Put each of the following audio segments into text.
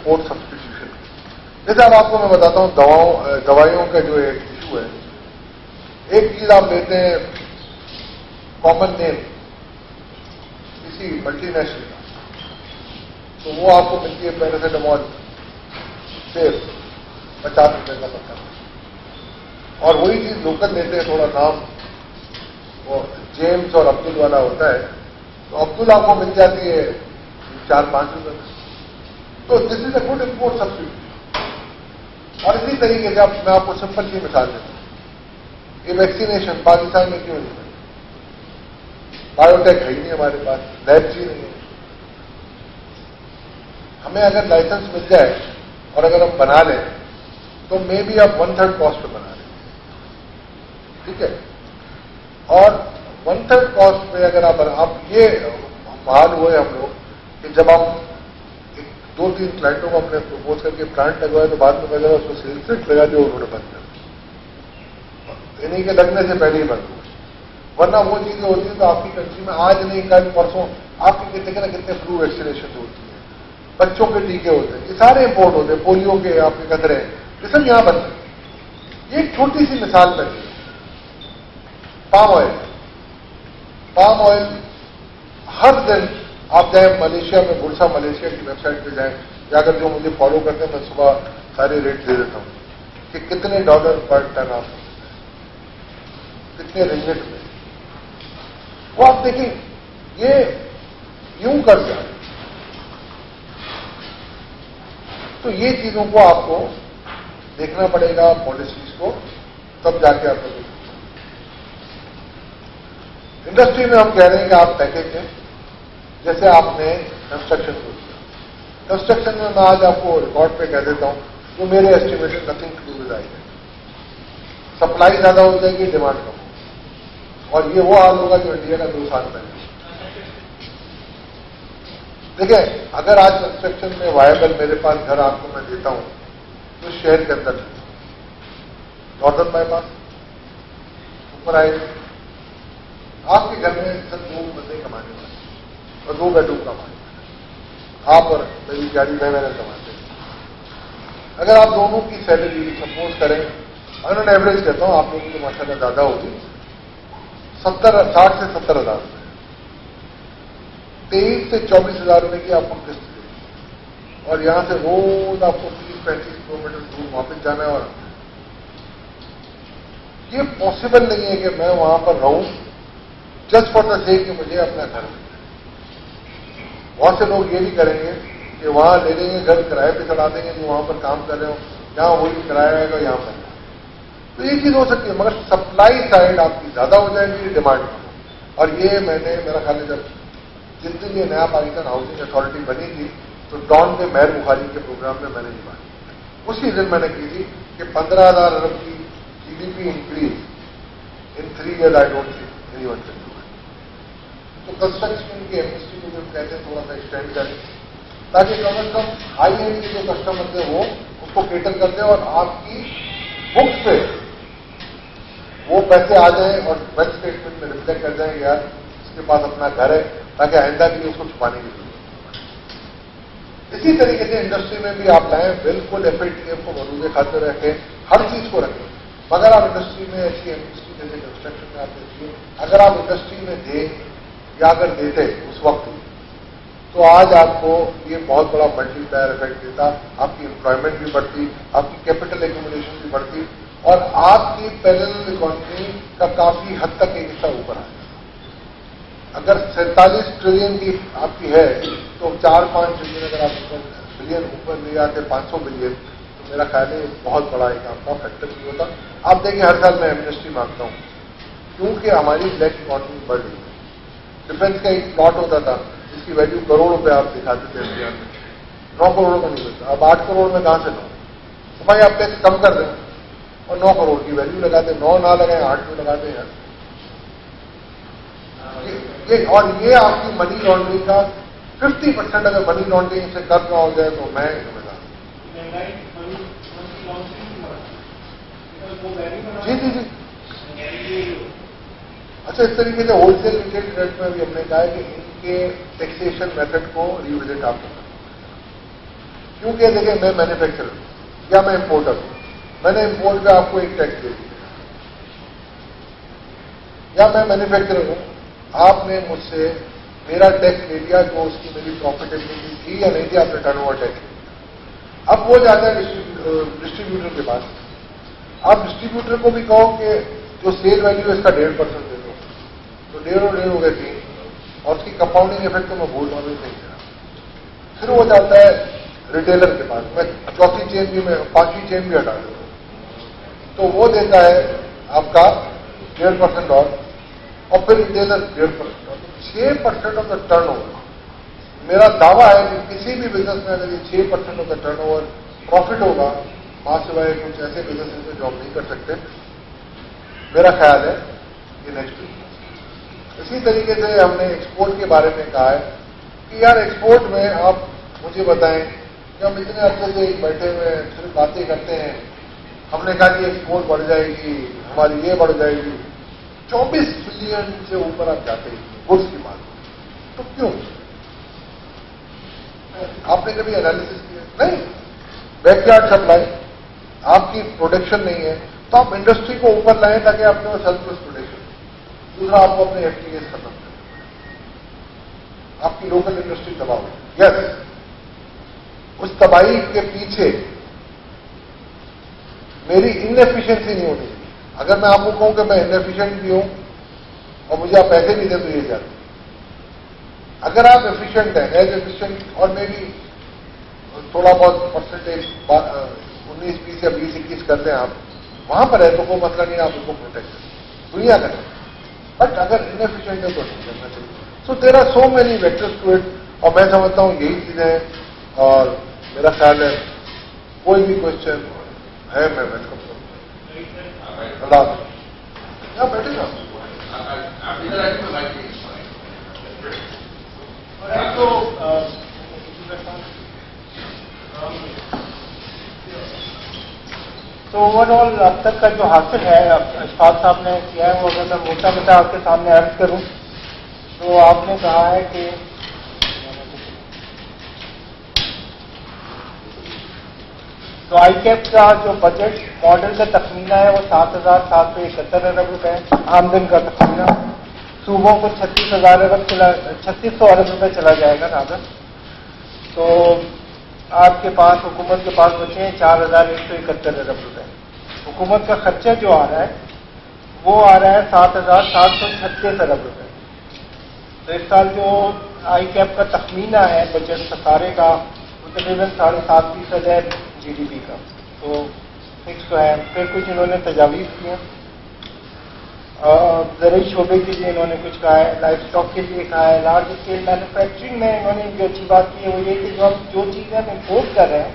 Import substitution. जैसे अब आपको मैं बताता हूँ दवाइयों का जो एक इशू है, एक चीज आप लेते हैं कॉमन नेम किसी मल्टीनेशनल का, तो वो आपको मिलती है पैरासिटामॉल सिर्फ 50 रुपए का पत्ता, और वही चीज लोकल लेते हैं, थोड़ा नाम वो जेम्स और अब्दुल वाला होता है, तो अब्दुल आपको मिल जाती है 4-5 रुपए में। तो this is a good import substitute. और इसी तरीके से मैं आपको सिंपल सी मिसाल देता हूं, ये वैक्सीनेशन पाकिस्तान में क्यों नहीं है? बायोटेक है ही नहीं हमारे पास, लैब्स ही नहीं है। हमें अगर लाइसेंस मिल जाए और अगर हम बना लें तो मे बी आप 1/3 कॉस्ट पे बना लें, ठीक है। और 1/3 कॉस्ट पे अगर आप ये हाल हुए हम लोग कि जब हम 2-3 क्लाइंटों को अपने प्रपोज करके प्लांट लगवाए तो बाद में वगैरह उसको सेल्स रेट लगा दिया, उन्होंने बंद कर दिया, इन्हीं के लगने से पहले ही बंद हुआ। वरना वो चीजें होती हैं तो आपकी कंट्री में आज नहीं कल परसों आपके कितने ना कितने फ्लू वैक्सीनेशन होती है, बच्चों के टीके होते हैं, ये सारे इंपोर्ट होते हैं, पोलियो के आपके कतरे, ये सब यहां बनते हैं। ये एक छोटी सी मिसाल बनी है। पाम ऑयल हर दिन आप जाए मलेशिया में, बुरसा मलेशिया की वेबसाइट पे जाएं, या अगर जो मुझे फॉलो करते हैं मैं सुबह सारे रेट दे देता हूं कि कितने डॉलर पर टन आप कितने रिंगिट में, वो आप देखें ये यूं कर जाए। तो ये चीजों को आपको देखना पड़ेगा, पॉलिसीज को, तब जाके आपको देखना। इंडस्ट्री में हम कह रहे हैं कि आप पैकेज हैं, जैसे आपने कंस्ट्रक्शन को किया। कंस्ट्रक्शन में मैं आज आपको रिकॉर्ड पे कह देता हूं, जो मेरे estimation nothing to do with आई है, सप्लाई ज्यादा हो जाएगी, डिमांड कम होगी, और ये वो हाल होगा जो इंडिया का 2 साल पहले। देखिए, अगर आज कंस्ट्रक्शन में वायबल मेरे पास घर आपको मैं देता हूं तो शहर के अंदर नॉर्दर्न बाईपास ऊपर आएंगे, आपके घर में सिर्फ 2 बंदे कमाने वाले और 2 बेडरूम कमाने वाले, आप और मेरी गाड़ी में मैंने कमाते हैं। अगर आप दोनों की सैलरी सपोज करें, अगर एवरेज कहता हूं, आप लोगों की माशाल्लाह ज्यादा होगी, 60 से 70 हज़ार रुपये, 23 से 24 हज़ार रुपये की आपको किस्त देगी, और यहां से रोज आपको 30-35 किलोमीटर दूर वापस जाना है। और ये पॉसिबल नहीं है कि मैं वहां पर रहूं जस्ट फॉर द सेक कि मुझे अपना घर मिले। बहुत से लोग ये भी करेंगे कि वहां ले लेंगे घर, किराए पे चला देंगे, जो वहां पर काम कर रहे हो यहां वही किराया आएगा, यहां पर। तो ये चीज हो सकती है, मगर सप्लाई साइड आपकी ज्यादा हो जाएगी, डिमांड कम हो। और ये मेरा ख्याल है, जब जिस दिन ये नया पाकिस्तान हाउसिंग अथॉरिटी बनी थी तो डॉन में मेहर बुखारी के प्रोग्राम में मैंने ये बात की, उसी दिन मैंने की थी कि 15,000 अरब की GDP increase in 3 years I don't think anyone can do it. तो कंस्ट्रक्शन की इंडस्ट्री को जो कहते हैं थोड़ा सा एक्सटेंड करें, ताकि कम से कम हाई एंड के जो कस्टमर थे वो उसको केटर कर दें और आपकी बुक्स पे वो पैसे आ जाएं और बैंक स्टेटमेंट में रिफ्लेक्ट कर जाएंगे, यार इसके पास अपना घर है, ताकि आइंदा के लिए उसको छुपाने की जरूरत है। इसी तरीके से इंडस्ट्री में भी आप लाएं, बिल्कुल FATF को मरूजे खाते रखें, हर चीज को रखें। मगर आप इंडस्ट्री में ऐसी इंडस्ट्री जैसे कंस्ट्रक्शन में आप देखिए, अगर आप इंडस्ट्री में दें या अगर देते उस वक्त, तो आज आपको ये बहुत बड़ा मल्टीप्लायर इफेक्ट देता, आपकी एम्प्लॉयमेंट भी बढ़ती, आपकी कैपिटल एक्यूमुलेशन भी बढ़ती, और आपकी पैरेलल इकोनॉमी का काफी हद तक एक हिस्सा ऊपर आएगा। अगर 47 ट्रिलियन की आपकी है तो 4-5 ट्रिलियन अगर आप बिलियन ऊपर ले आते 500 बिलियन, तो मेरा ख्याल है बहुत बड़ा एक आपका फैक्टर भी होता। आप देखिए, हर साल मैं एमनेस्टी मांगता हूं क्योंकि हमारी ब्लैक इकोनॉमी बढ़ रही है। डिफेंस का एक प्लॉट होता था जिसकी वैल्यू करोड़ रुपए आप दिखाते थे इंडिया में, 9 करोड़ का नहीं मिलता, अब 8 करोड़ में कहां से लो? तो भाई आप टैक्स कम कर दें और 9 करोड़ की वैल्यू लगाते, 9 ना लगाए 8 में लगाते हैं। और ये आपकी मनी लॉन्ड्रिंग का 50% अगर मनी लॉन्ड्रिंग से कम ना हो जाए तो मैं जिम्मेदार। जी। अच्छा, इस तरीके से होलसेल रिटेल ट्रेड में भी हमने कहा है कि इनके टैक्सेशन मेथड को रिविजिट आप करना। کیونکہ دیکھیں میں مینوفیکچرر ہوں یا میں امپورٹر ہوں, میں نے امپورٹ پہ آپ کو ایک ٹیکس دے دیا, یا میں مینوفیکچرر ہوں, آپ نے مجھ سے میرا ٹیکس لے لیا جو اس کی میری پروفیٹیبلٹی تھی یا نہیں تھی, آپ نے ٹرن اوور ٹیکس لے لیا. اب وہ جاتا ہے ڈسٹریبیوٹر کے پاس. آپ ڈسٹریبیوٹر کو بھی کہو کہ جو سیل ویلیو ہے اس کا 1.5% دے دو, تو 1.5 اور 1.5 ہو گئے 3, اور اس کی کمپاؤنڈنگ افیکٹ تو میں بھول رہا ہوں نہیں دے رہا. پھر وہ جاتا ہے ریٹیلر کے پاس, میں چوتھی چین بھی, میں 5ویں چین بھی ہٹا دیتا ہوں, تو وہ دیتا ہے آپ کا 1.5% اور پھر retailer 1.5%. 6% of the turn over. میرا دعویٰ ہے کہ کسی بھی بزنس میں اگر یہ 6% of the turnover profit ہوگا, ماں سوائے کچھ ایسے بزنس میں جو ہم نہیں کر سکتے, میرا خیال ہے یہ نیکسٹ بزنس. اسی طریقے سے ہم نے ایکسپورٹ کے بارے میں کہا ہے کہ یار ایکسپورٹ میں آپ مجھے بتائیں کہ ہم اتنے عرصے سے بیٹھے ہوئے صرف باتیں کرتے ہیں, ہم نے کہا کہ ایکسپورٹ بڑھ جائے گی, ہماری یہ بڑھ جائے گی, 24 بلین سے اوپر آپ جاتے ہیں گڈس کی بات, تو کیوں؟ آپ نے کبھی انالیسس کیا نہیں؟ بیک یارڈ سپلائی, آپ کی پروڈکشن نہیں ہے تو آپ انڈسٹری کو اوپر لائیں تاکہ آپ کے سیلف پروڈکشن. دوسرا, آپ کو اپنے ایف ٹی ایس ختم کریں, آپ کی لوکل انڈسٹری تباہ ہو. یس, اس تباہی کے پیچھے میری انفیشنسی نہیں ہونی چاہیے. اگر میں آپ کو کہوں کہ میں انفیشینٹ بھی ہوں اور مجھے آپ پیسے بھی دیں تو یہ جاتے. اگر آپ ایفیشینٹ ہیں, ایز ایفیشینٹ, اور میں بھی تھوڑا بہت پرسنٹیج 19-20 یا 20-21 کرتے ہیں, آپ وہاں پر ہے تو کوئی مسئلہ نہیں, آپ اس کو پروٹیکٹ کریں, دنیا کریں. بٹ اگر انفیشینٹ ہے تو نہیں کرنا چاہیے. So there are so many vectors to it, اور میں سمجھتا ہوں یہی چیزیں ہیں. اور میرا خیال ہے کوئی بھی کوشچن ہے میں ویلکم کروں گا. اللہ حافظ. یہاں بیٹھے نا. تو اوور آل اب تک کا جو حاصل ہے اشفاق صاحب نے کیا ہے وہ اگر میں موٹا موٹا آپ کے سامنے عرض کروں تو آپ نے کہا ہے کہ تو آئی کیپ کا جو بجٹ ماڈل کا تخمینہ ہے وہ 7,771 ارب روپے آمدن کا تخمینہ. صوبوں کو 3600 ارب روپے چلا جائے گا زیادہ. تو آپ کے پاس, حکومت کے پاس بچے ہیں 4,171 ارب روپے. حکومت کا خرچہ جو آ رہا ہے وہ آ رہا ہے 7,736 ارب روپے. تو اس سال جو آئی کیپ کا تخمینہ ہے بجٹ سارے کا وہ تقریباً 7.5% ہے جی ڈی پی کا. تو فکس تو ہے. پھر کچھ انہوں نے تجاویز کی ہیں, زرعی شعبے کے لیے انہوں نے کچھ کہا ہے, لائف اسٹاک کے لیے کہا ہے, لارج اسکیل مینوفیکچرنگ میں انہوں نے جو اچھی بات کی ہے وہ یہ کہ جو چیزیں ہم امپورٹ کر رہے ہیں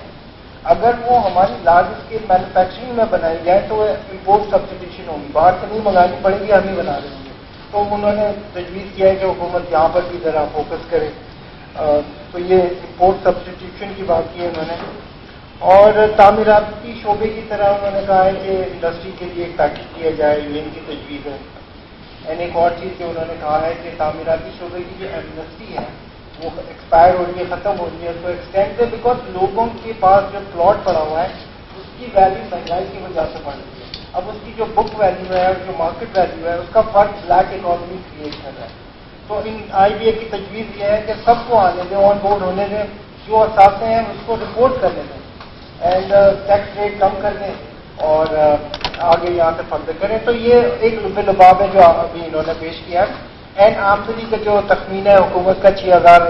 اگر وہ ہماری لارج اسکیل مینوفیکچرنگ میں بنائی جائے تو وہ امپورٹ سبسٹیٹیوشن ہوگی, باہر سے نہیں منگانی پڑے گی, ہم ہی بنا رہے ہوں گے. تو انہوں نے تجویز کیا ہے کہ حکومت یہاں پر بھی ذرا فوکس کرے. تو یہ امپورٹ سبسٹیٹیوشن کی بات کی ہے انہوں نے. اور تعمیراتی شعبے کی طرح انہوں نے کہا ہے کہ انڈسٹری کے لیے ایک پیکج کیا جائے, یہ ان کی تجویز ہے. ایک اور چیز جو انہوں نے کہا ہے کہ تعمیراتی شعبے کی جو ایمنسٹی ہے وہ ایکسپائر ہو رہی ہے, ختم ہو رہی ہے, تو ایکسٹینڈ ہے بیکاز لوگوں کے پاس جو پلاٹ پڑا ہوا ہے اس کی ویلیو مہنگائی کی وجہ سے بڑھ رہی ہے. اب اس کی جو بک ویلیو ہے اور جو مارکیٹ ویلیو ہے اس کا فرق بلیک اکانومی کریٹ کر رہا ہے. تو ان آئی بی اے کی تجویز یہ ہے کہ سب کو آنے دیں, آن بورڈ ہونے دیں, جو اثاثے ہیں اس کو رپورٹ کرنے دیں اینڈ ٹیکس ریٹ کم کر دیں اور آگے یہاں سے فردر کریں. تو یہ ایک لب لباب ہے جو ابھی انہوں نے پیش کیا ہے. اینڈ آمدنی کا جو تخمینہ ہے حکومت کا 6,000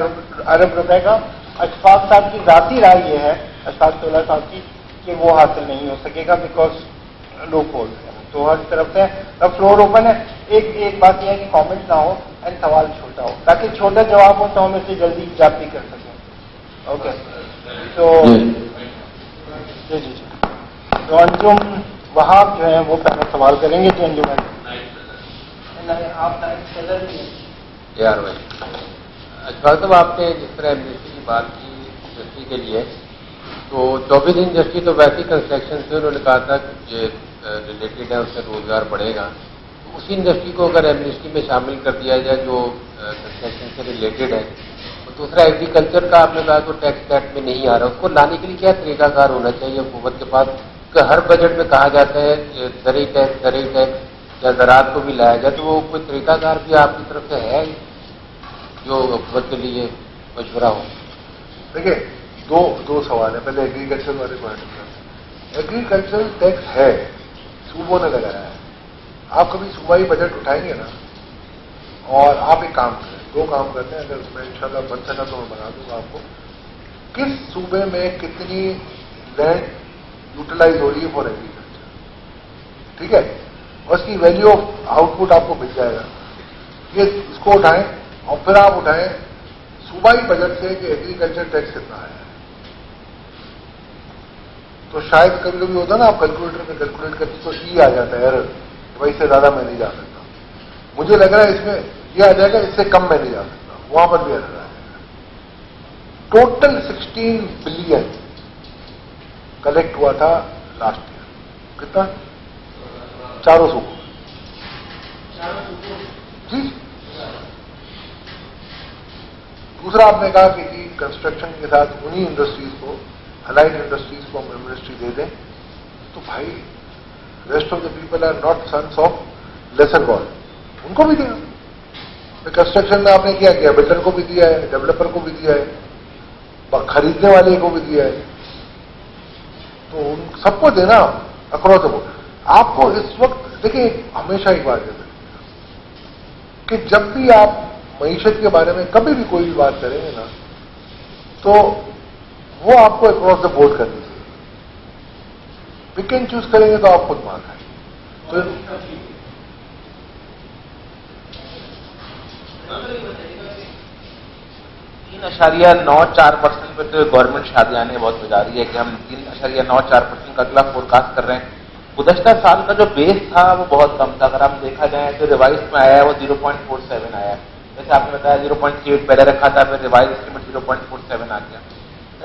ارب روپے کا. اشفاق صاحب کی ذاتی رائے یہ ہے, اشفاق صلاح صاحب کی, کہ وہ حاصل نہیں ہو سکے گا بیکاز لو پول ہے. تو ہر طرف سے فلور اوپن ہے. ایک بات یہ ہے کہ کامنٹ نہ ہو اینڈ سوال چھوٹا ہو تاکہ چھوٹا جواب ہو تو ہم اسے جلدی جاپی کر سکیں. اوکے, تو جی تو انجم وہاں جو ہے وہ پہلے سوال کریں گے. جی انجم آپ یار بھائی اشفاق صاحب, آپ نے جس طرح ایمنسٹی کی بات کی انڈسٹری کے لیے, تو 24 انڈسٹری تو ویسی کنسٹرکشن سے انہوں نے کہا تھا کہ ریلیٹڈ ہے, اس سے روزگار بڑھے گا. اسی انڈسٹری کو اگر ایمنسٹی میں شامل کر دیا جائے جو کنسٹرکشن سے ریلیٹڈ ہے, تو दूसरा एग्रीकल्चर का आपने कहा तो टैक्स एक्ट में नहीं आ रहा, उसको लाने के लिए क्या तरीकाकार होना चाहिए हुकूमत के पास? कि हर बजट में कहा जाता है दरी टैक्स या ज़राअत को भी लाया जाए, तो वो कोई तरीकाकार भी आपकी तरफ से है जो हुकूमत के लिए मशवरा हो? देखिए, दो सवाल है। पहले एग्रीकल्चर वाले पॉइंट। एग्रीकल्चर टैक्स है, सूबों ने लगाया है। आप कभी सूबाई बजट उठाएंगे ना, और आप एक काम करें, दो काम करते हैं, अगर मैं इंशाल्लाह बन सका तो मैं बना दूंगा आपको, किस सूबे में कितनी लैंड यूटिलाइज हो रही है फॉर एग्रीकल्चर, ठीक है, और उसकी वैल्यू ऑफ आउटपुट आपको मिल जाएगा। ये इसको उठाएं और फिर आप उठाएं सूबाई बजट से कि एग्रीकल्चर टैक्स कितना है। तो शायद कभी कभी होता ना, आप कैलकुलेटर में कैलकुलेट करते तो ई आ जाता है एरर, वही से ज्यादा मैं नहीं जा सकता। मुझे लग रहा है इसमें ये आ जाएगा, इससे कम मैं नहीं जा सकता, वहां पर भी एरर आ जाएगा। टोटल 16 बिलियन कलेक्ट हुआ था लास्ट ईयर। कितना? चारों सूबों जी। दूसरा आपने कहा कि जी कंस्ट्रक्शन के साथ उन्हीं इंडस्ट्रीज को, अलाइड इंडस्ट्रीज को हम मिनिस्ट्री दे दें, तो भाई rest of the people are not sons of lesser god, उनको भी दिया। कंस्ट्रक्शन में आपने क्या किया? बिल्डर को भी दिया है, डेवलपर को भी दिया है, खरीदने वाले को भी दिया है, तो उन सबको देना अक्रॉस द बोर्ड। आपको इस वक्त देखिए, हमेशा एक बात है कि जब भी आप मईशत के बारे में कभी भी कोई भी बात करेंगे ना, तो वो आपको अक्रॉस द बोर्ड करनी चाहिए। पिक एंड चूज करेंगे तो आप खुद मार खाएंगे। तो 3.94% पे तो गवर्नमेंट शादियाने बहुत बजा रही है कि हम 3.94% का अगला फोरकास्ट कर रहे हैं। गुज़श्ता साल का जो बेस था वो बहुत कम था। अगर आप देखा जाए तो रिवाइज में आया है वो 0.47 आया है। जैसे आपने बताया 0.38 पहले रखा था, फिर रिवाइज एस्टिमेट 0.47 आ गया।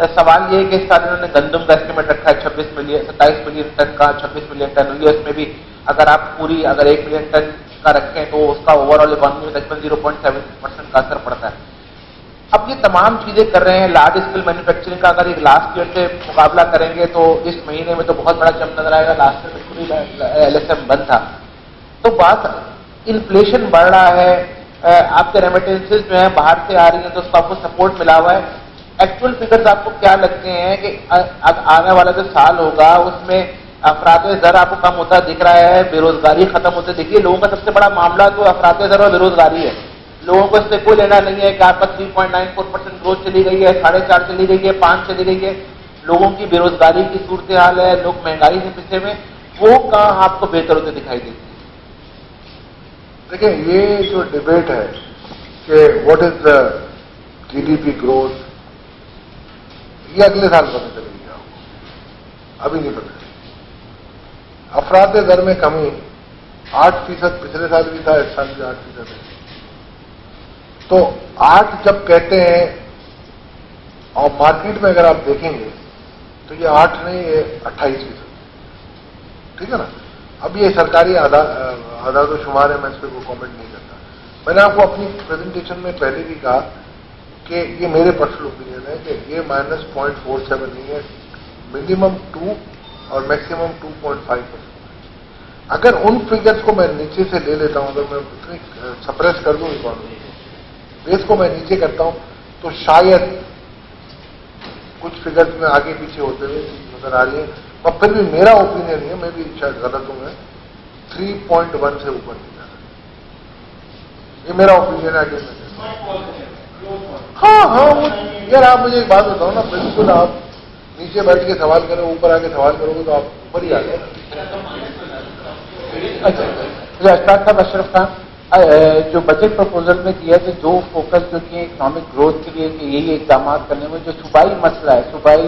सवाल ये है कि इस साल इन्होंने गंदम का एस्टिमेट रखा है 27 मिलियन टन का, 26 मिलियन टन हुई है। उसमें भी अगर आप पूरी 1 मिलियन टन का रखें तो उसका ओवरऑल इकोनॉमी में तकरीबन 0.7% का असर पड़ता है। अब ये तमाम चीजें कर रहे हैं। लार्ज स्केल मैन्युफैक्चरिंग का अगर एक लास्ट ईयर से मुकाबला करेंगे तो इस महीने में तो बहुत बड़ा जंप नजर आएगा। लास्ट ईयर में पूरी LSM बंद था। तो बात इन्फ्लेशन बढ़ रहा है, आपके रेमिटेंसेज जो है बाहर से आ रही है तो उसको आपको सपोर्ट मिला हुआ है। एक्चुअल फिगर्स आपको क्या लगते हैं कि आने वाला जो साल होगा उसमें अफराद ज़र आपको कम होता दिख रहा है, बेरोजगारी खत्म होते दिखिए। लोगों का सबसे बड़ा मामला तो अफराद ज़र और बेरोजगारी है। लोगों को इससे कोई लेना नहीं है कि आपका 3.94% ग्रोथ चली गई है, 4.5 चली गई है, 5 चली गई है। लोगों की बेरोजगारी की सूरत हाल है, लोग महंगाई से पिछले में, वो कहां आपको बेहतर होते दिखाई देती है? देखिए, ये जो डिबेट है कि what is the GDP growth, ये अगले साल पता चलेगी आपको, अभी नहीं पता। अफराद दर में कमी 8%, पिछले साल भी था, इस साल भी 8% है। तो 8 जब कहते हैं और मार्केट में अगर आप देखेंगे तो ये 8 नहीं, ये 28%, ठीक है ना। अब ये सरकारी आदाद व शुमार है, मैं इस पर कोई कॉमेंट नहीं करता। मैंने आपको अपनी प्रेजेंटेशन में पहले भी कहा कि ये मेरे पर्सनल ओपिनियन है कि ये -0.47 नहीं है, मिनिमम 2 और मैक्सिमम 2.5%। अगर उन फिगर्स को मैं नीचे से ले लेता हूं, अगर मैं इतनी सप्रेस कर दूं इकोनॉमी को, बेस को मैं नीचे करता हूं, तो शायद कुछ फिगर्स में आगे पीछे होते हुए नजर आ रही है। और फिर भी मेरा ओपिनियन है, मैं भी शायद गलत हूं, मैं 3.1 से ऊपर नहीं जा रहा। ये मेरा ओपिनियन है। आगे हाँ, यार आप मुझे एक बात बताओ ना, बिल्कुल आप नीचे बैठ के सवाल करो, ऊपर आके सवाल करोगे तो आप ऊपर ही आ गए। अच्छा, साहब अशरफ खान, जो बजट प्रपोजल में किया कि जो फोकस जो किए इकोनॉमिक ग्रोथ के लिए कि यही इकदाम करने में जो सूबाई मसला है, सूबाई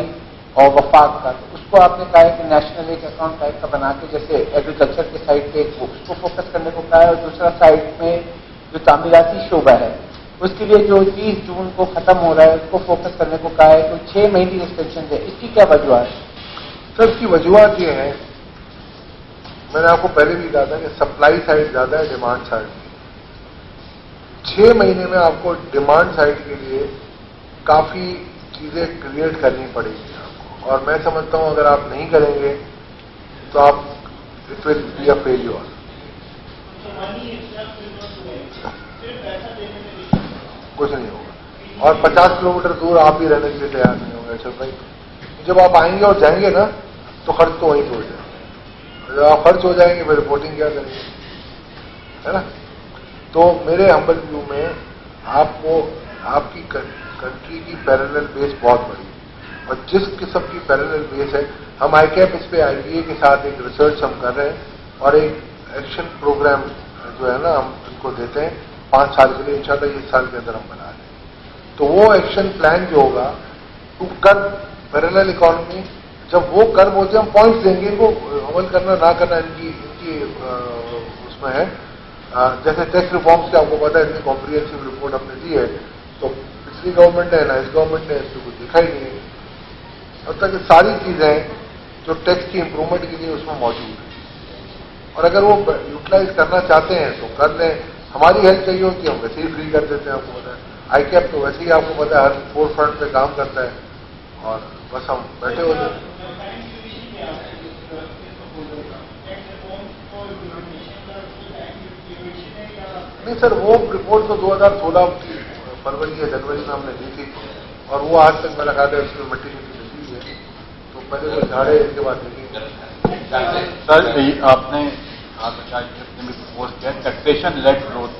और वफाक का, तो उसको आपने कहा है कि नेशनल एक अकाउंट टाइप का बना के जैसे एग्रीकल्चर के साइड पे उसको फोकस करने को कहा है, और दूसरा साइड में जो तामीराती शोबा है उसके लिए जो 30 जून को खत्म हो रहा है उसको फोकस करने को कहा है। तो 6 महीने एक्सटेंशन है, इसकी क्या वजूहत है? सर, इसकी वजूहत ये है, मैंने आपको पहले भी कहा था कि सप्लाई साइड ज्यादा है, डिमांड साइड। 6 महीने में आपको डिमांड साइड के लिए काफ़ी चीज़ें क्रिएट करनी पड़ेगी आपको, और मैं समझता हूँ अगर आप नहीं करेंगे तो आप it will be a failure. कुछ नहीं होगा, और 50 किलोमीटर दूर आप ही रहने के लिए तैयार नहीं होंगे अच्छा भाई। जब आप आएंगे और जाएंगे ना तो खर्च तो वहीं से हो जाएगा, जब आप खर्च हो जाएंगे फिर रिपोर्टिंग क्या करेंगे, है ना। तो मेरे हम्बल व्यू में आपको आपकी कंट्री की पैरेलल बेस बहुत बड़ी है, और जिस किस्म की पैरेलल बेस है, हम ICAP इस पे IBA के साथ एक रिसर्च हम कर रहे हैं, और एक एक्शन प्रोग्राम जो है ना हम उनको देते हैं 5 साल के लिए, इंशाल्लाह इस साल के अंदर हम बना रहे हैं। तो वो एक्शन प्लान जो होगा टू कर्ब पैरेलल इकोनॉमी, जब वो कर्ब होते हैं हम पॉइंट्स देंगे, इनको अमल करना ना करना इनकी उसमें है। जैसे टैक्स रिफॉर्म्स के आपको पता है इतनी कॉम्प्रिहेंसिव रिपोर्ट हमने दी है, तो पिछली गवर्नमेंट ने ना इस गवर्नमेंट ने इसको कुछ दिखा ही नहीं है। अब तक सारी चीजें जो टैक्स की इंप्रूवमेंट के लिए उसमें मौजूद है, और अगर वो यूटिलाइज करना चाहते हैं तो कर लें। हमारी हेल्प चाहिए होती है हम वैसे ही फ्री कर देते हैं, आपको पता है। ICAP तो वैसे ही आपको पता है हर 4 फ्रंट पे काम करता है, और बस हम बैठे होते हैं। नहीं सर, वो रिपोर्ट तो 2016 की फरवरी या जनवरी में हमने दी थी, और वो आज तक मेरा ख्याल है उसमें मिट्टी मिट्टी है, तो पहले वो झाड़े इसके बाद देखेंगे। सर आपने अपने में प्रपोज किया taxation led growth,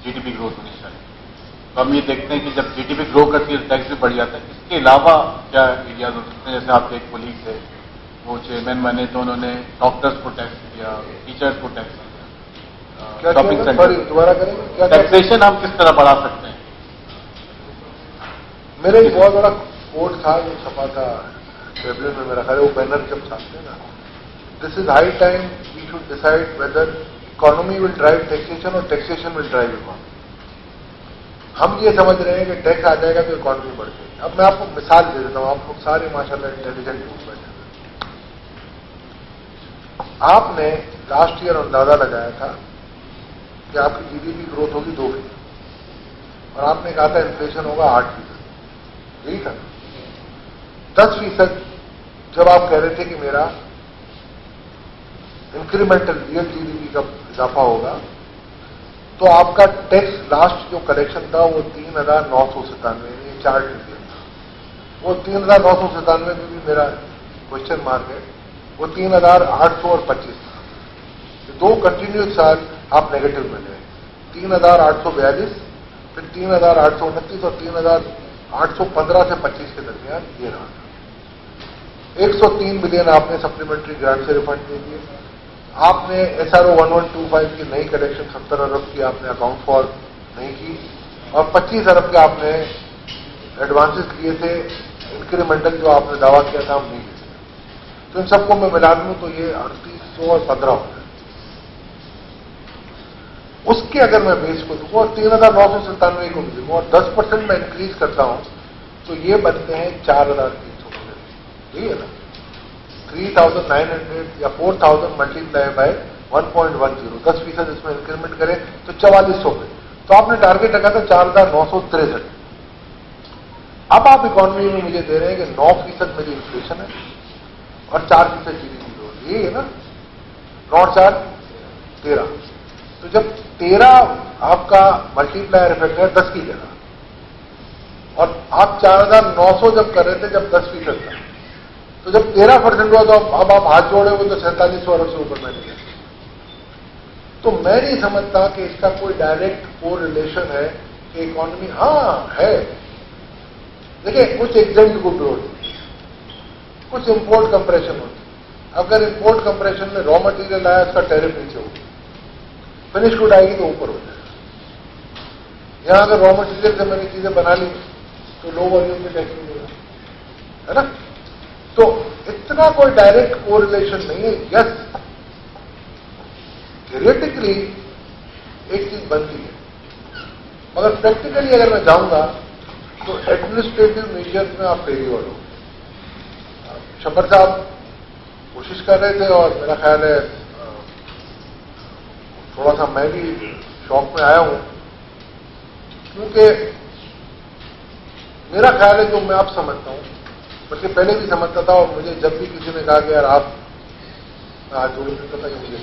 GDP growth होनी चाहिए। तो हम ये देखते हैं कि जब GDP ग्रो करती है तो टैक्स भी बढ़ जाता है। इसके अलावा क्या एरियाज हो सकते हैं? जैसे आपके एक कोलीग थे, वो चेयरमैन बने तो उन्होंने डॉक्टर्स को टैक्स दिया, टीचर्स को टैक्स दिया, शॉपिंग सेंटर। दोबारा करेंगे क्या? टैक्सेशन हम किस तरह बढ़ा सकते हैं? मेरा एक बहुत बड़ा कोट था जो छपा था ट्रिब्यून में, मेरा ख्याल है वो बैनर जब छापते हैं ना, this is high time we should decide whether economy will drive taxation और टैक्सेशन विल ड्राइव इकोनॉमी। हम ये समझ रहे हैं कि टैक्स आ जाएगा तो इकोनॉमी बढ़ जाएगी। अब मैं आपको मिसाल दे देता हूं, आप लोग सारे माशाल्लाह इंटेलिजेंट लोग बैठे हैं। आपने लास्ट ईयर अंदाजा लगाया था कि आपकी GDP ग्रोथ होगी 2%, और आपने कहा था इन्फ्लेशन होगा 8%, यही था। 10% जब आप कह रहे थे कि मेरा इंक्रीमेंटल रियल GDP का इजाफा होगा, तो आपका टैक्स लास्ट जो कलेक्शन था वो 3,997 4 ट्रिलियन था। वो 3,997 में भी मेरा क्वेश्चन मार्क है, वो 3,825 था। तो 2 कंटिन्यूस साल आप नेगेटिव में गए, 3,842, फिर 3,829 और 3,815 से 25 के दरमियान ये रहा। 103 बिलियन आपने सप्लीमेंट्री ग्रांट से रिफंड दे दिए। आपने SRO 1125 की नई कलेक्शन 70 अरब की आपने अकाउंट फॉर नहीं की, और 25 अरब के आपने एडवांसेस लिए थे इंक्रीमेंटल, जो आपने दावा किया था हम नहीं लिए। तो इन सबको मैं मिला दूं तो ये 3800 और 15 हो जाए। उसके अगर मैं बेस को दूंगा और 3,997 को भी दूंगा और 10% में इंक्रीज करता हूं, तो ये बनते हैं 4,300। यही है ना, 3,900 या 4,000 मल्टीप्लाई बाय 1.10, 10% इसमें इंक्रीमेंट करें तो 4400 पे। तो आपने टारगेट रखा था 4,963। अब आप इकोनॉमी में मुझे दे रहे हैं कि 9% मेरी इन्फ्लेशन है और 4% GDP ग्रोथ, यही है ना, 9 और 4 13। तो जब 13 आपका मल्टीप्लायर इफेक्ट है 10 की जगह, और आप 4,900 जब कर रहे थे जब 10% था, तो जब 13% हुआ तो अब आप हाथ जोड़े हुए तो 4700 अरब से ऊपर में निकले। तो मैं नहीं समझता कि इसका कोई डायरेक्ट कोरिलेशन है कि इकोनॉमी, हाँ है, देखिए कुछ एग्जेम्प्ट गुड होती है, कुछ इंपोर्ट कंप्रेशन होती है। अगर इंपोर्ट कंप्रेशन में रॉ मटेरियल आया उसका टैरिफ नीचे होगी, फिनिश गुड आएगी तो ऊपर हो जाएगा। यहां अगर रॉ मटेरियल से मैंने चीजें बना ली तो लो वॉल्यूम में टैक्स मिलेगा, है ना। तो इतना कोई डायरेक्ट कोरिलेशन नहीं है। यस, थियोरेटिकली एक चीज बनती है, मगर प्रैक्टिकली अगर मैं जाऊंगा तो एडमिनिस्ट्रेटिव मेजर्स में आप फेलियर हो। शब्बर साहब कोशिश कर रहे थे और मेरा ख्याल है थोड़ा सा मैं भी शौक में आया हूं, क्योंकि میرا خیال ہے جو میں اب سمجھتا ہوں، بلکہ پہلے بھی سمجھتا تھا، اور مجھے جب بھی کسی نے کہا کہ یار آپ آج جو سکتا تھا کہ مجھے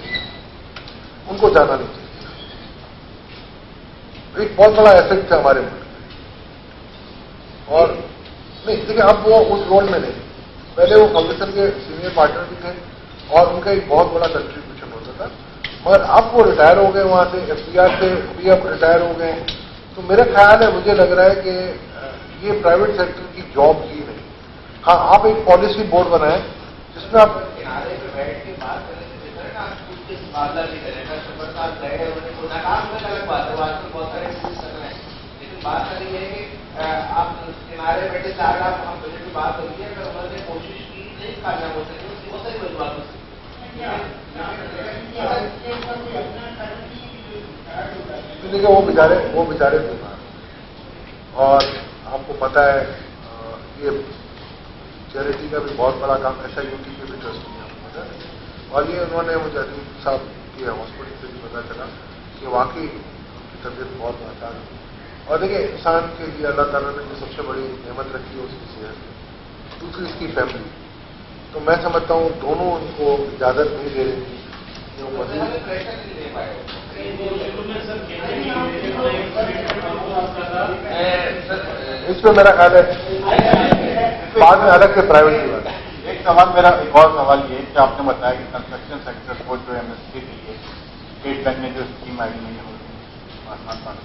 ان کو جانا نہیں چاہیے. ایک بہت بڑا ایسٹ تھا ہمارے ملک میں، اور نہیں دیکھیں اب وہ اس رول میں نہیں. پہلے وہ فاؤنڈیشن کے سینئر پارٹنر بھی تھے اور ان کا ایک بہت بڑا کنٹریبیوشن ہوتا تھا، مگر اب وہ ریٹائر ہو گئے وہاں سے، ایف بی آر سے بھی اب ریٹائر ہو گئے. تو میرا خیال ہے، مجھے لگ رہا ہے کہ یہ پرائیویٹ سیکٹر کی جاب ہی نہیں. ہاں آپ ایک پالیسی بورڈ بنائیں جس میں آپ کنارے پہ بیٹھ کے بات کرنے سے بہتر ہے نا آپ کچھ کے مبادلہ نہیں کریں گا. صبح صاحب گئے انہوں نے ناکام ہونے الگ بات ہے، آج کل بہت سارے کوشش کر رہے ہیں، لیکن بات کر رہی ہے کہ آپ کنارے بیٹھے سے اگر آپ ہم بجٹ کی بات کریے، اگر انہوں نے کوشش کی نہیں کامیاب ہو سکے، اس کی بہت ساری وجوہات ہو سکتی. دیکھیں وہ بیچارے بیمار ہیں، اور آپ کو پتا ہے یہ چیریٹی کا بھی بہت بڑا کام ایسا یوٹی کے بھی ٹرسٹی ہیں، آپ کو پتا ہے. اور یہ انہوں نے مجھے عزیز صاحب کے ہاسپٹل سے بھی پتا چلا کہ واقعی ان کی طبیعت بہت ناچار ہے. اور دیکھیں انسان کے لیے اللہ تعالیٰ نے جو سب سے بڑی نعمت رکھی ہے اس کی صحت ہے، دوسری اس کی فیملی. تو میں سمجھتا ہوں دونوں ان کو اجازت نہیں دے رہی تھی کہ وہ مزید اس پہ میرا خیال ہے بعد میں الگ سے پرائیویٹ کی بات ہے. ایک سوال میرا، ایک اور سوال یہ ہے کہ آپ نے بتایا کہ کنسٹرکشن سیکٹر کو جو ایم ایس کے لیے اسٹیٹ بینک نے جو اسکیم آئی نہیں ہوتی آسمان پانا،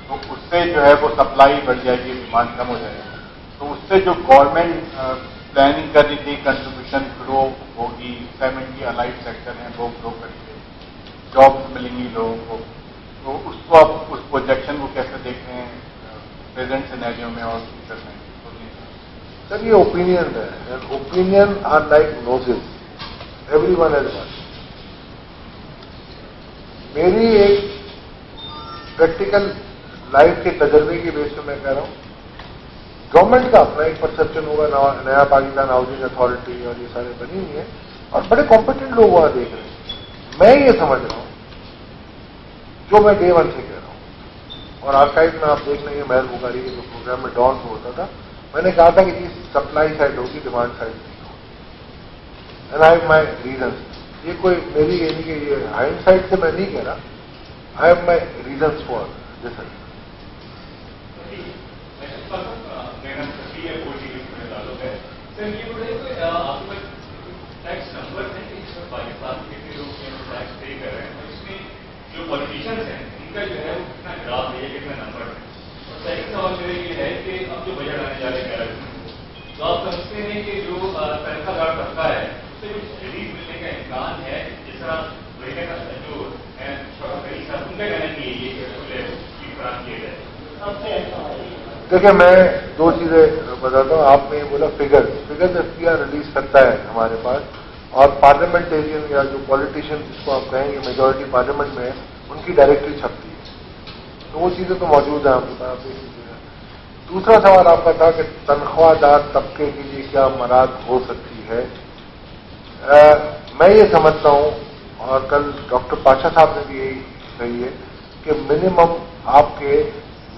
تو اس سے جو ہے وہ سپلائی بڑھ جائے گی، ڈیمانڈ کم ہو جائے گی. تو اس سے جو گورنمنٹ پلاننگ کر رہی تھی کنٹریبیوشن گرو ہوگی، سیمنٹ کی الائڈ سیکٹر ہیں وہ گرو کریں گے، جابس ملیں گی لوگوں کو، تو اس کو آپ اس پروجیکشن کو کیسے دیکھ رہے ہیں پریزنٹ سینیریو میں اور فیوچر میں؟ سر یہ اوپینین ہے، opinion are like noses, everyone has one. میری ایک پریکٹیکل لائف کے تجربے کی بیس پہ میں کہہ رہا ہوں، گورنمنٹ کا اپنا ایک پرسپشن ہوگا، نیا پاکستان ہاؤسنگ اتھارٹی اور یہ سارے بنی ہوئی ہیں اور بڑے کمپیٹنٹ لوگ وہاں دیکھ رہے ہیں. میں یہ سمجھ رہا ہوں جو میں ڈے ون سے کہہ رہا ہوں، اور آرکائیو میں آپ دیکھ لیں گے مہر بخاری کے جو پروگرام میں ڈان میں ہوتا تھا، میں نے کہا تھا کہ چیز سپلائی سائڈ ہوگی، ڈیمانڈ سائڈ نہیں ہوگی. And I have my reasons. یہ کوئی میری یعنی کہ یہ ہائنڈ سائڈ سے میں نہیں کہہ رہا، I have my reasons for this. جو پالیٹیشنس ہیں ان کا جو ہے وہ کتنا گراف ہے، کتنا نمبر ہے. اور سیکنڈ سوال جو ہے یہ ہے کہ اب جو بجٹ آنے جا رہے ہیں تو آپ سمجھتے ہیں کہ جو تنخواہ دار طبقہ ہے اس سے کچھ ریلیف ملنے کا امکان ہے، جس طرح مہینے کا جو ہے ان کا کہنا کہ یہ فراہم کیا جائے. دیکھیں میں دو چیزیں بتاتا ہوں. آپ نے یہ بولا figure F P R release کرتا ہے ہمارے پاس، اور پارلیمنٹیرین یا جو پالیٹیشین جس کو آپ کہیں گے میجورٹی پارلیمنٹ میں ان کی ڈائریکٹری چھپتی ہے، تو وہ چیزیں تو موجود ہیں آپ کے پاس. دوسرا سوال آپ کا تھا کہ تنخواہ دار طبقے کے لیے کیا مراد ہو سکتی ہے. میں یہ سمجھتا ہوں، اور کل ڈاکٹر پاشا صاحب نے بھی یہی کہی ہے کہ منیمم آپ کے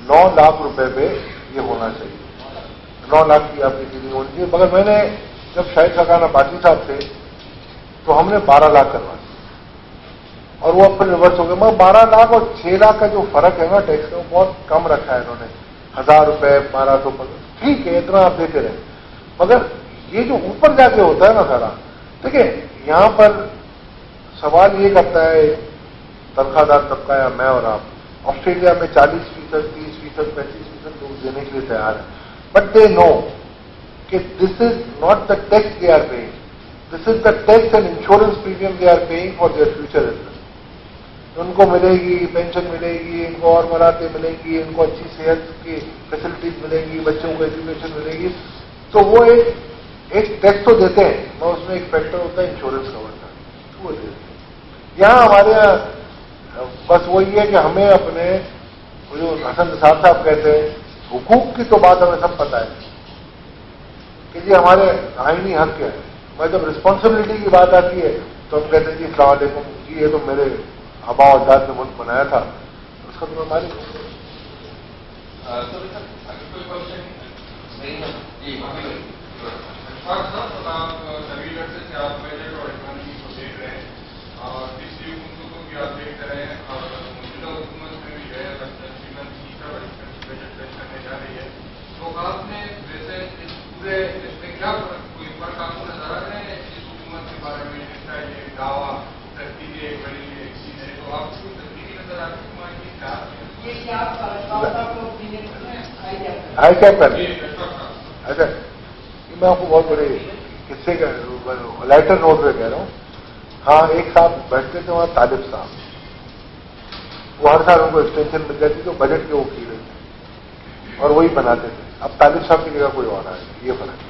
9 لاکھ روپے پہ یہ ہونا چاہیے. 9 لاکھ کی آپ کی چیزیں ہونی چاہیے. مگر میں نے جب شاہد شاکان عباسی صاحب تھے تو ہم نے 12 لاکھ کروا دیا، اور وہ اب پھر ریورس ہو گیا. مگر 12 لاکھ اور 6 لاکھ کا جو فرق ہے نا ٹیکس کا، وہ بہت کم رکھا ہے انہوں نے، 1000 روپے 1200. ٹھیک ہے اتنا آپ دیتے رہے، مگر یہ جو اوپر جا کے ہوتا ہے نا سارا، دیکھیں یہاں پر سوال یہ کرتا ہے تنخواہ دار طبقہ یا میں اور آپ، آسٹریلیا میں 40%، 30%، 35% لوگ دینے کے لیے تیار ہیں. بٹ دے نو کہ this is not the tax they are paying, this is the tax and insurance premium they are paying for their future. ان کو ملے گی پینشن، ملے گی ان کو، اور مراتے ملیں گی ان کو، اچھی صحت کی فیسلٹیز ملیں گی، بچوں کو ایجوکیشن ملے گی. تو وہ ایک ٹیکس تو دیتے ہیں، اور اس میں ایک فیکٹر ہوتا ہے انشورنس کور کا، وہ دیتے ہیں. یہاں ہمارے یہاں بس وہی ہے کہ ہمیں اپنے جو حسن نثار صاحب کہتے ہیں حقوق کی تو بات ہمیں سب پتہ ہے کہ جی ہمارے آئینی حق کیا ہے، مگر جب رسپانسبلٹی کی بات آتی ہے تو ہم کہتے ہیں جی السلام علیکم، جی یہ تو میرے آبا و اجداد نے ملک بنایا تھا، اس کا تو میں مالک ہوں. सभी लड़के से आप बजट और इकोनॉमी को देख रहे हैं और पिछली हुकूमतों को भी आप देखते रहे हैं और मौजूदा हुकूमत में भी जो है तकरीबन 30 बजट पेश करने जा रही है। तो आपने वैसे इस पूरे इसमें क्या कोई फर्क आपको नजर आ रहे हैं इस हुकूमत के बारे में, जिसका ये दावा तरक्की की एक बड़ी एक चीज है, तो आपको तरक्की नजर आती है की क्या आई क्या कर अच्छा, मैं आपको बहुत बड़े किस्से का लाइटर नोट पे कह रहा हूँ। हाँ, एक साहब बैठते थे वहाँ, तालिब साहब, वो हर साल उनको एक्सटेंशन मिल जाती तो बजट के वो की रहे थे और वही बनाते थे। अब तालिब साहब की जगह कोई और आए, ये फर्क है।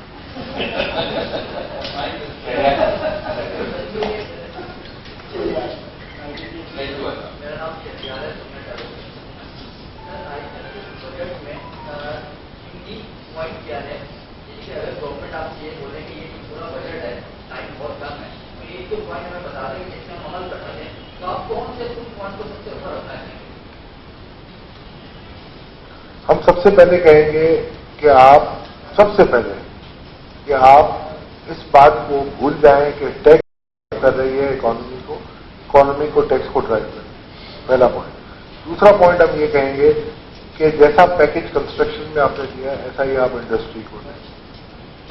गवर्नमेंट आप ये बोले कि ये पूरा बजट है, टाइम बहुत कम है, तो एक दो पॉइंट हमें बता दें कि जिसमें हम अमल करना है, तो आप कौन से कुछ पॉइंट को सबसे ऊपर रखना है? हम सबसे पहले कहेंगे कि आप सबसे पहले कि आप इस बात को भूल जाएं कि टैक्स कर रही है इकोनॉमी को टैक्स को ड्राइव कर, पहला पॉइंट। दूसरा पॉइंट हम ये कहेंगे कि जैसा पैकेज कंस्ट्रक्शन में आपने दिया ऐसा ही आप इंडस्ट्री को दें।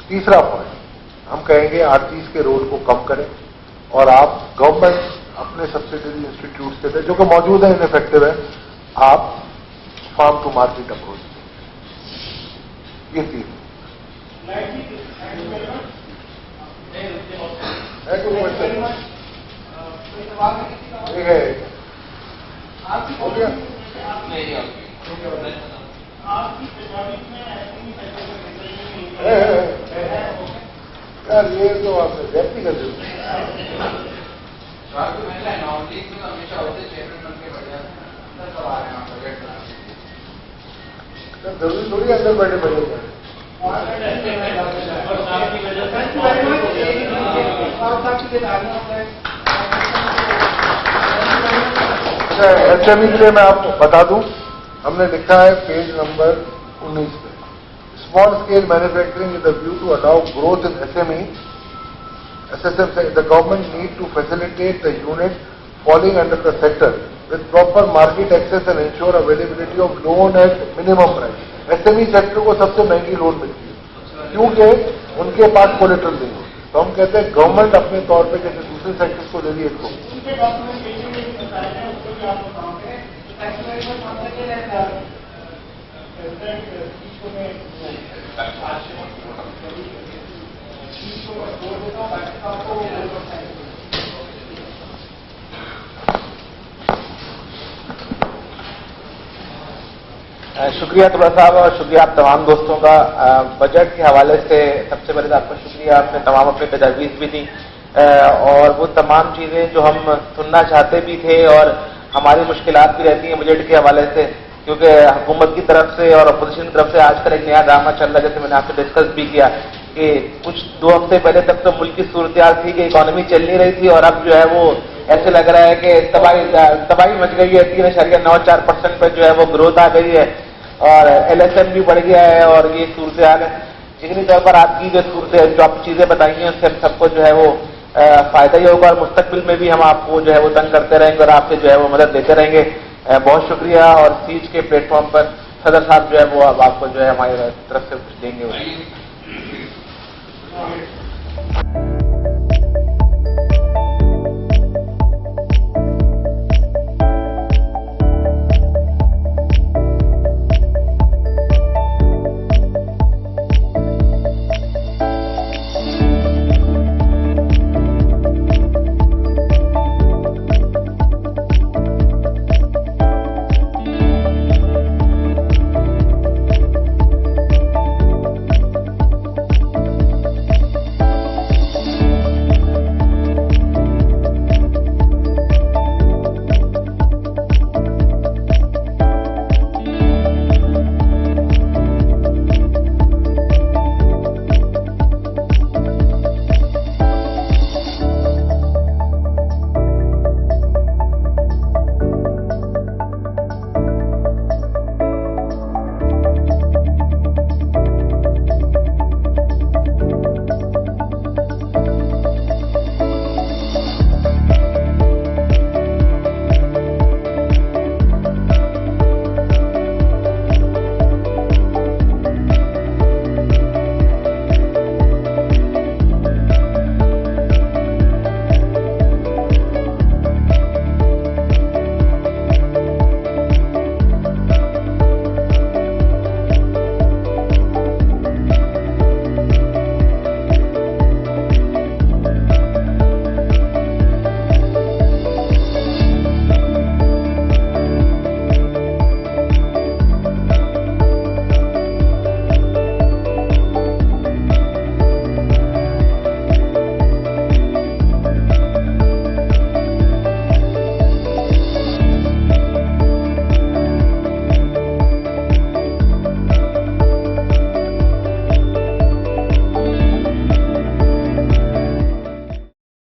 तीसरा पॉइंट हम कहेंगे आरटीज के रोल को कम करें और आप गवर्नमेंट अपने सब्सिडरी इंस्टीट्यूट से दें जो कि मौजूद है, इनफेक्टिव है, आप फार्म टू मार्केट अप्रोच दें। ये तीन हो गया। यार ये तो आपने व्यक्ति कर दी। हमेशा होते चेयरमैन बन के बढ़ जाते हैं, अंदर कब आ रहे हैं आप बजट बनाने? जरूरी थोड़ी अंदर बैठे बैठे जाए। अच्छा, एसएमई के लिए मैं आपको बता दूं, हमने लिखा है पेज नंबर 19 पे, small scale manufacturing with the view to allow growth in SME. SSM says the government need to facilitate the unit falling under the sector with proper market access and ensure availability of loan at minimum price. SME sector को सबसे महंगी loan मिलती है क्योंकि उनके पास collateral नहीं होती। तो हम कहते हैं गवर्नमेंट अपने तौर पे जैसे दूसरे सेक्टर्स को दे दी इसको। शुक्रिया तुला साहब और शुक्रिया आप तमाम दोस्तों का। बजट के हवाले से सबसे पहले तो आपका शुक्रिया, आपने तमाम अपनी तजवीज़ भी दी और वो तमाम चीज़ें जो हम सुनना चाहते भी थे और हमारी मुश्किलात भी रहती हैं बजट के हवाले से, क्योंकि हुकूमत की तरफ से और अपोजिशन की तरफ से आजकल एक नया ड्रामा चल रहा है, जैसे मैंने आपसे डिस्कस भी किया कि कुछ 2 हफ्ते पहले तक तो मुल्क की सूरत थी कि इकोनॉमी चल नहीं रही थी और अब जो है वो ऐसे लग रहा है कि तबाही मच गई है। 3.94% पर जो है वो ग्रोथ आ गई है और LSM भी बढ़ गया है और ये सूरत हाल है। यकीनी तौर पर आपकी जो आप चीज़ें बताई हैं उससे हम सबको जो है वो फायदा ही होगा और मुस्तकबिल में भी हम आपको जो है वो तंग करते रहेंगे और आपसे जो है वो मदद देते रहेंगे। बहुत शुक्रिया। और सीज के प्लेटफॉर्म पर सदर साहब जो है वो अब आपको जो है हमारी तरफ से कुछ देंगे।